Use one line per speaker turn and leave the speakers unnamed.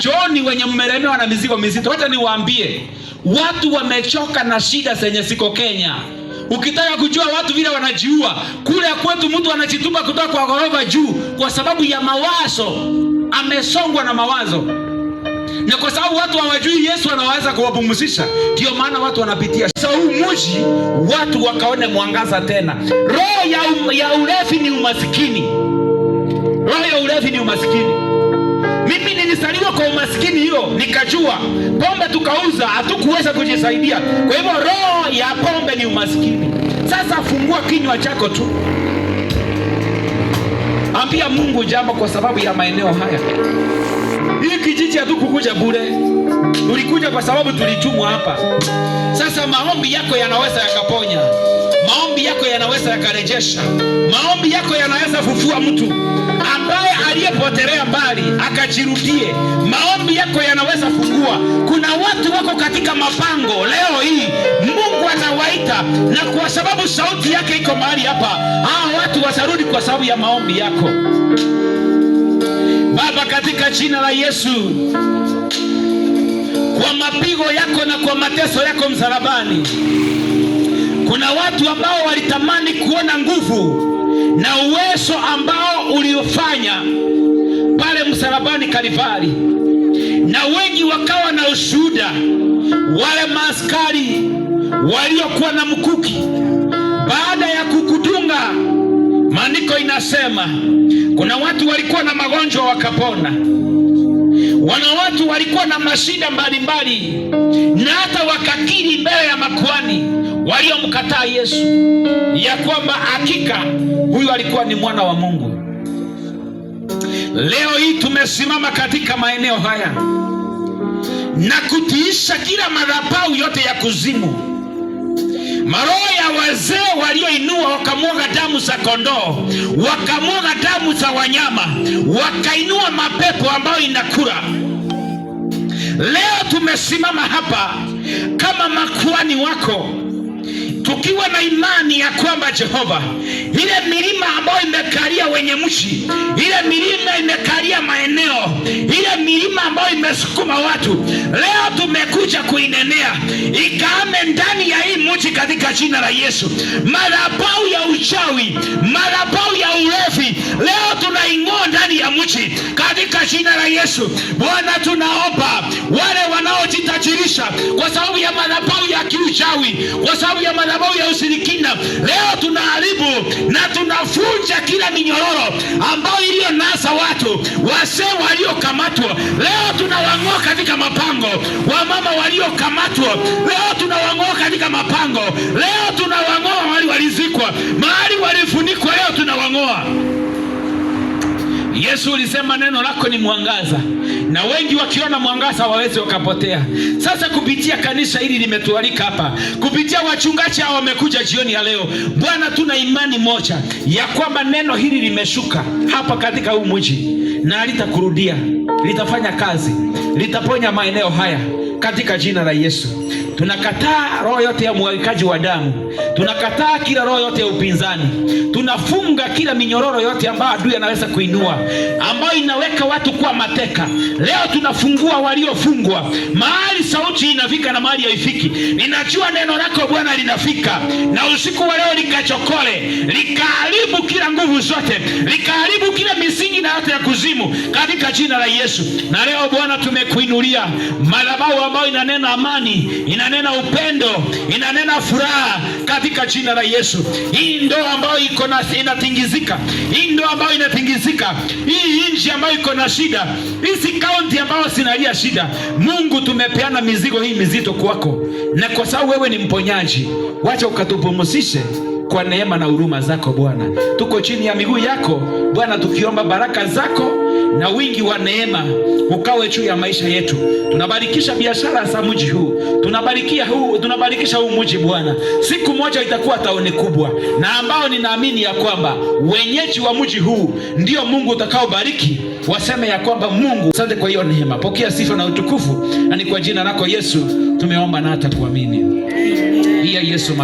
njooni wenye mmelemewa na mizigo mizito. Wacha niwaambie, watu wamechoka na shida zenye ziko Kenya. Ukitaka kujua watu vile wanajiua, kule kwetu mtu anajitupa kutoka kwa ghorofa juu kwa sababu ya mawazo. Amesongwa na mawazo. Na kwa sababu watu hawajui Yesu anaweza kuwapumzisha, ndio maana watu wanapitia. Sasa huu mji watu wakaone mwangaza tena. Roho ya ulevi ni umasikini. Roho ya ulevi ni umasikini. Mimi nilisaliwa kwa umasikini hiyo, nikajua pombe tukauza, hatukuweza kujisaidia. Kwa hivyo roho ya pombe ni umasikini. Sasa fungua kinywa chako tu, ambia Mungu jambo kwa sababu ya maeneo haya. Hii kijiji hatukukuja bure, tulikuja kwa sababu tulitumwa hapa. Sasa maombi yako yanaweza yakaponya, maombi yako yanaweza yakarejesha, maombi yako yanaweza fufua mtu ambaye aliyepotelea mbali akajirudie. Maombi yako yanaweza fungua. Kuna watu wako katika mapango leo hii, Mungu anawaita, na kwa sababu sauti yake iko mahali hapa, hao watu watarudi kwa sababu ya maombi yako. Baba, katika jina la Yesu, kwa mapigo yako na kwa mateso yako msalabani, kuna watu ambao walitamani kuona nguvu na uwezo ambao uliofanya pale msalabani Kalvari, na wengi wakawa na ushuhuda. Wale maaskari waliokuwa na mkuki, baada ya kukudunga, maandiko inasema kuna watu walikuwa na magonjwa wakapona. Wana watu walikuwa na mashida mbalimbali, na hata wakakiri mbele ya makuhani waliomkataa Yesu ya kwamba hakika huyu alikuwa ni mwana wa Mungu. Leo hii tumesimama katika maeneo haya na kutiisha kila madhabahu yote ya kuzimu. Maroho ya wazee walioinua wakamwaga damu za kondoo, wakamwaga damu za wanyama, wakainua mapepo ambayo inakula. Leo tumesimama hapa kama makuhani wako, tukiwa na imani ya kwamba Jehova, ile milima ambayo imekalia wenye mji, ile milima imekalia maeneo, ile milima ambayo imesukuma watu, leo tumekuja kuinenea ikaame ndani ya hii mji katika jina la Yesu. Madhabahu ya uchawi, madhabahu ya ulevi, leo tunaing'oa ndani ya mji katika jina la Yesu. Bwana, tunaomba wale wanaojitajirisha kwa sababu ya madhabahu ya kiuchawi, kwa sababu ya madhabahu ya ushirikina, leo tunaharibu na tunafunja kila minyororo ambayo iliyo nasa watu. Wazee waliokamatwa leo tunawang'oa katika mapango, wamama waliokamatwa leo tunawang'oa katika mapango, leo tunawang'oa mahali walizikwa, mahali walifunikwa, leo tunawang'oa. Yesu ulisema neno lako ni mwangaza, na wengi wakiona mwangaza waweze wakapotea. Sasa kupitia kanisa hili limetualika hapa, kupitia wachungaji hao wamekuja jioni ya leo, Bwana, tuna imani moja ya kwamba neno hili limeshuka hapa katika huu mji na litakurudia, litafanya kazi, litaponya maeneo haya katika jina la Yesu. Tunakataa roho yote ya mwagikaji wa damu, tunakataa kila roho yote ya upinzani, tunafunga kila minyororo yote ambayo adui anaweza kuinua, ambayo inaweka watu kuwa mateka. Leo tunafungua waliofungwa, mahali sauti inafika na mahali haifiki. Ninajua neno lako Bwana linafika, na usiku wa leo likachokole, likaharibu kila nguvu zote, likaharibu kila misingi na yote ya kuzimu katika jina la Yesu. Na leo Bwana tumekuinulia madhabahu ambayo inanena amani, inanena upendo, inanena furaha katika jina la Yesu. Hii ndoa ambayo iko na inatingizika, hii ndoa ambayo inatingizika, hii nchi ambayo iko na shida, hizi kaunti ambayo zinalia shida, Mungu tumepeana mizigo hii mizito kwako, na kwa sababu wewe ni mponyaji, wacha ukatupumzishe kwa neema na huruma zako Bwana. Tuko chini ya miguu yako Bwana, tukiomba baraka zako na wingi wa neema ukawe juu ya maisha yetu. Tunabarikisha biashara za mji huu, tunabarikisha huu mji Bwana. Siku moja itakuwa tauni kubwa, na ambao ninaamini ya kwamba wenyeji wa mji huu ndio Mungu utakaobariki, waseme ya kwamba Mungu, asante kwa hiyo neema. Pokea sifa na utukufu, na ni kwa jina lako Yesu tumeomba na hata kuamini. Yesu